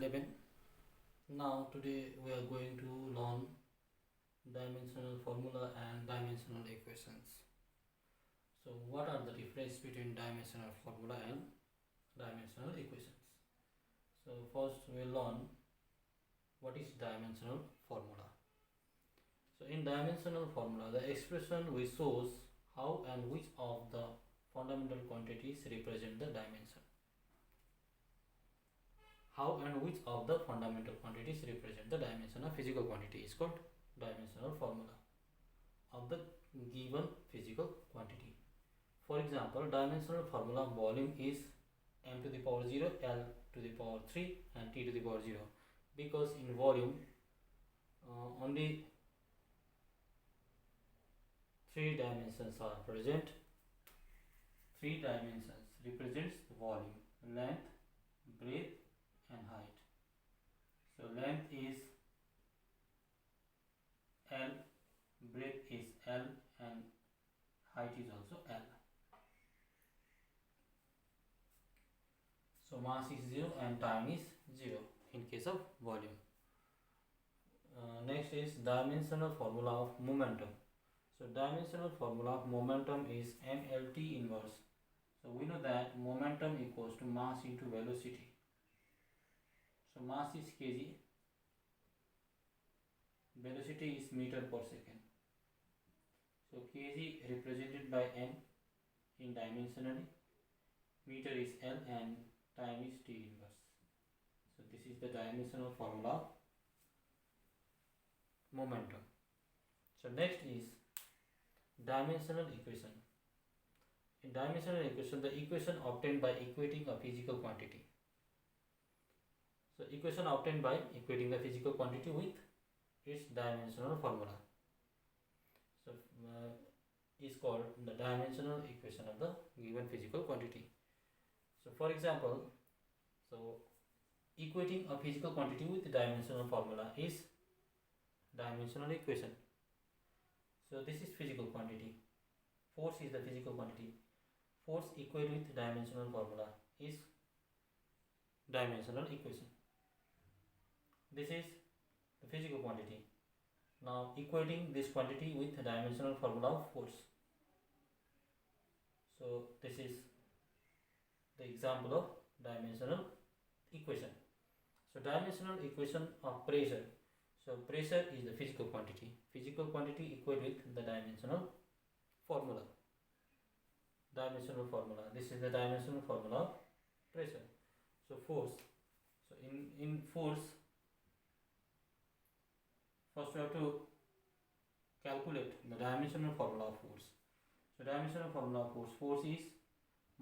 11. Now today we are going to learn dimensional formula and dimensional equations. So what are the difference between dimensional formula and dimensional equations? So first we will learn what is dimensional formula. So in dimensional formula, the expression which shows how and which of the fundamental quantities represent the dimension. How and which of the fundamental quantities represent the dimension of physical quantity is called dimensional formula of the given physical quantity. For example, dimensional formula of volume is m to the power 0, L to the power 3 and T to the power 0, because in volume only 3 dimensions are present. 3 dimensions represents volume: length, breadth and height. So length is L, breadth is L and height is also L. So mass is 0 and time is 0 in case of volume. Next is dimensional formula of momentum. So dimensional formula of momentum is mLT inverse. So we know that momentum equals to mass into velocity. So mass is kg, velocity is meter per second. So kg represented by m in dimensionally, meter is L and time is T inverse. So this is the dimensional formula of momentum. So next is dimensional equation. In dimensional equation, the equation obtained by equating a physical quantity. So equation obtained by equating the physical quantity with its dimensional formula. So is called the dimensional equation of the given physical quantity. So for example, so equating a physical quantity with the dimensional formula is dimensional equation. So this is physical quantity. Force is the physical quantity. Force equated with dimensional formula is dimensional equation. This is the physical quantity. Now equating this quantity with the dimensional formula of force. So this is the example of dimensional equation. So dimensional equation of pressure. So pressure is the physical quantity. Physical quantity equated with the dimensional formula. Dimensional formula. This is the dimensional formula of pressure. So force. So in force, first we have to calculate the dimensional formula of force. So dimensional formula of force. Force is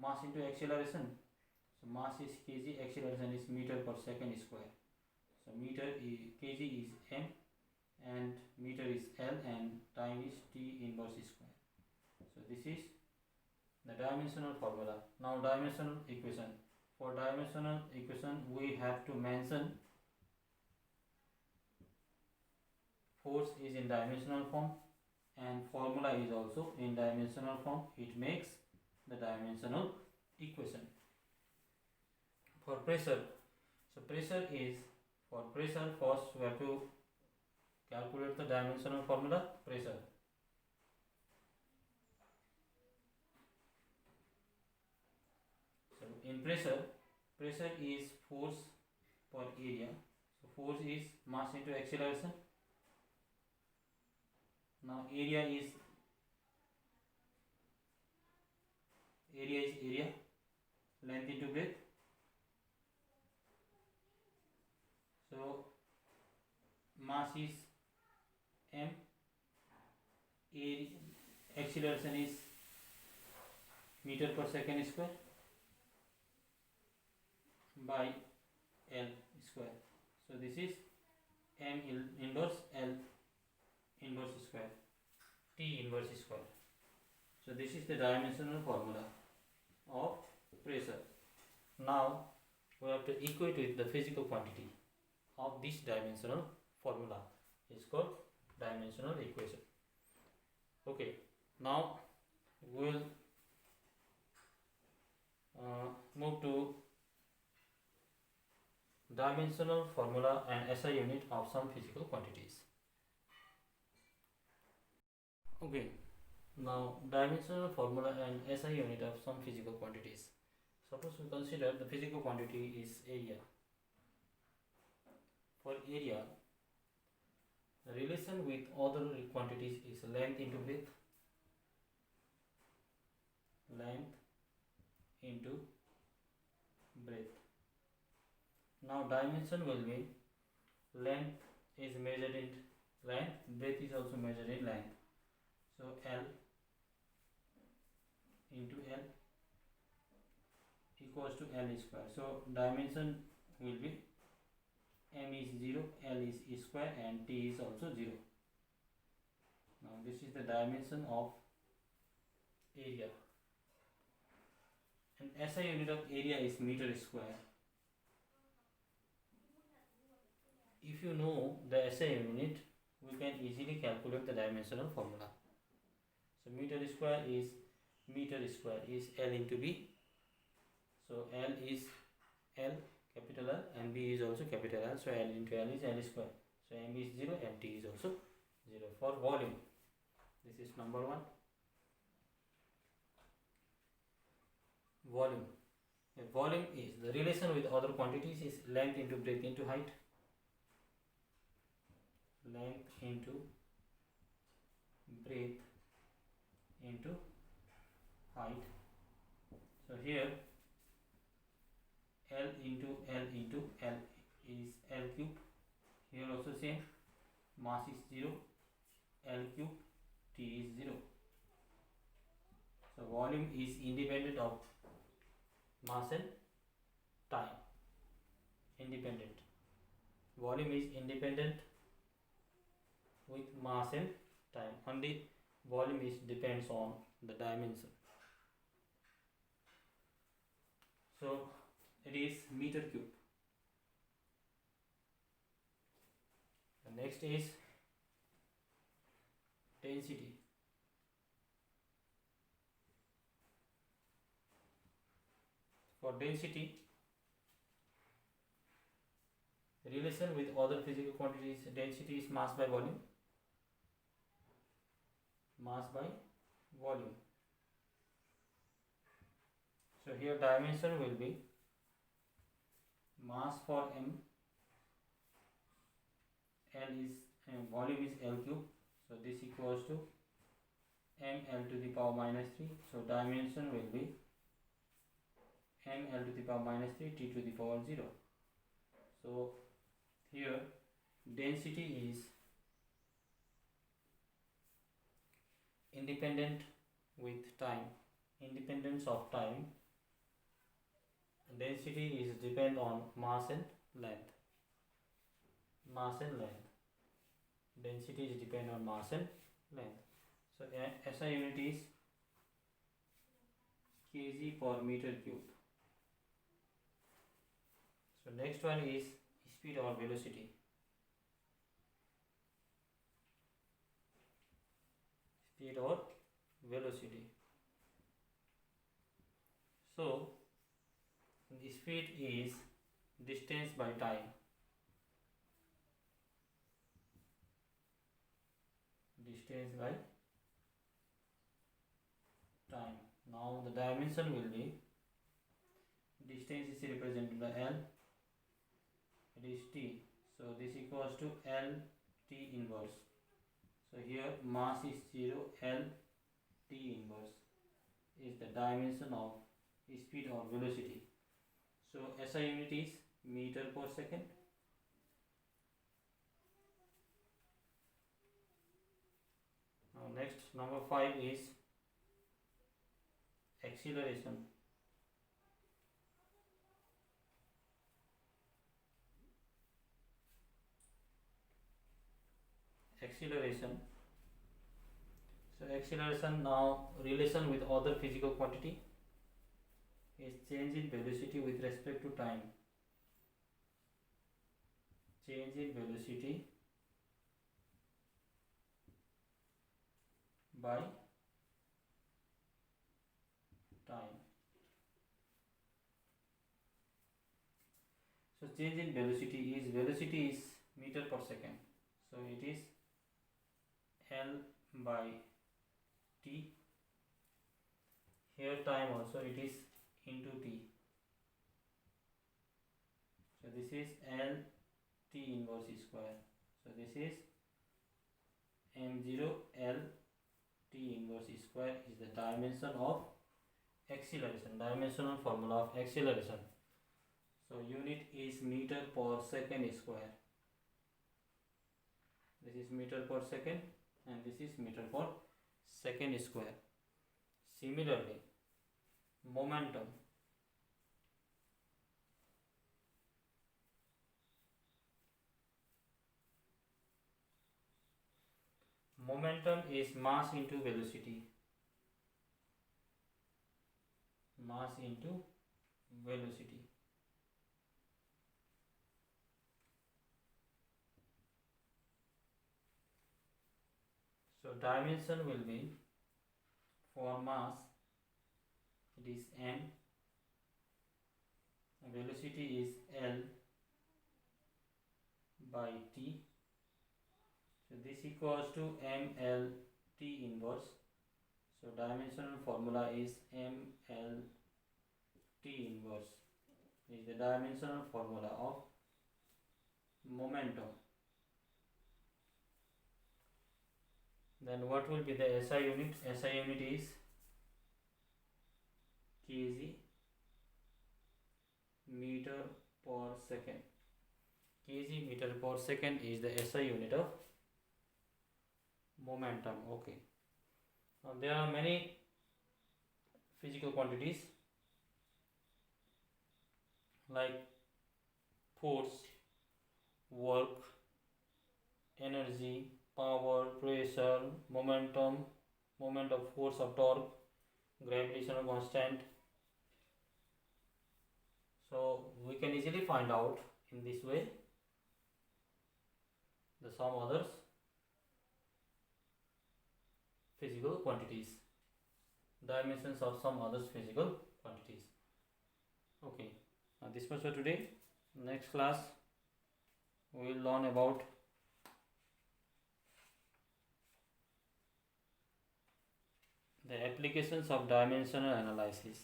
mass into acceleration. So mass is kg, acceleration is meter per second square. So meter is kg is m and meter is L and time is T inverse square. So this is the dimensional formula. Now dimensional equation. For dimensional equation we have to mention force is in dimensional form and formula is also in dimensional form. It makes the dimensional equation. For pressure, so pressure is, for pressure first we have to calculate the dimensional formula pressure. So in pressure, pressure is force per area. So force is mass into acceleration. Now area is area, length into breadth. So mass is m, area, acceleration is meter per second square by L square. So this is m inverse L inverse square, T inverse square. So this is the dimensional formula of pressure. Now we have to equate with the physical quantity of this dimensional formula. Is called dimensional equation. Okay, now we will move to dimensional formula and SI unit of some physical quantities. Okay, now dimensional formula and SI unit of some physical quantities. Suppose we consider the physical quantity is area. For area, the relation with other quantities is length into width, length into breadth. Now dimension will be length is measured in length, breadth is also measured in length. So L into L equals to L square. So dimension will be M is 0, L is square and T is also 0. Now this is the dimension of area. And SI unit of area is meter square. If you know the SI unit, we can easily calculate the dimensional formula. So meter square is L into B. So L is L, capital L, and B is also capital L. So L into L is L square. So M is 0 and T is also 0. For volume, this is number 1. Volume. A volume is the relation with other quantities is length into breadth into height. Length into breadth into height. So here L into L into L is L cube. Here also same. Mass is 0. L cube. T is 0. So volume is independent of mass and time. Independent. Volume is independent with mass and time. Only volume is depends on the dimension. So it is meter cube. The next is density. For density, relation with other physical quantities, density is mass by volume. Mass by volume. So here dimension will be mass for M. L is volume is L cube. So this equals to ml to the power minus 3. So dimension will be ml to the power minus 3 t to the power 0. So here density is independent with time, independence of time. Density is depend on mass and length. Mass and length. Density is depend on mass and length. So SI unit is kg per meter cube. So next one is speed or velocity. Speed or velocity. So the speed is distance by time. Distance by time. Now the dimension will be, distance is represented by L, it is T. So this equals to L T inverse. So here mass is 0, L T inverse is the dimension of speed or velocity. So SI unit is meter per second. Now next, number 5 is acceleration. Acceleration. So acceleration, now relation with other physical quantity is change in velocity with respect to time. Change in velocity by time. So change in velocity is meter per second. So it is L by T. Here time also it is into T. So this is L T inverse square. So this is m0 L T inverse square is the dimension of acceleration, dimensional formula of acceleration. So unit is meter per second square. This is meter per second and this is meter per second square. Similarly, momentum. Momentum is mass into velocity. Mass into velocity. So dimension will be, for mass it is m, velocity is L by T. So this equals to ml T inverse. So dimensional formula is ml T inverse is the dimensional formula of momentum. Then what will be the SI unit? SI unit is kg meter per second. Kg meter per second is the SI unit of momentum. Okay. Now there are many physical quantities like force, work, energy, power, pressure, momentum, moment of force of torque, gravitational constant. So we can easily find out in this way the some others physical quantities, dimensions of some others physical quantities. Okay, now this was for today. Next class we will learn about the applications of dimensional analysis.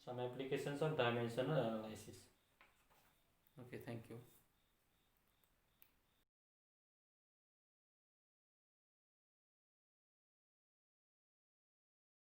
Some applications of dimensional analysis. Okay, thank you.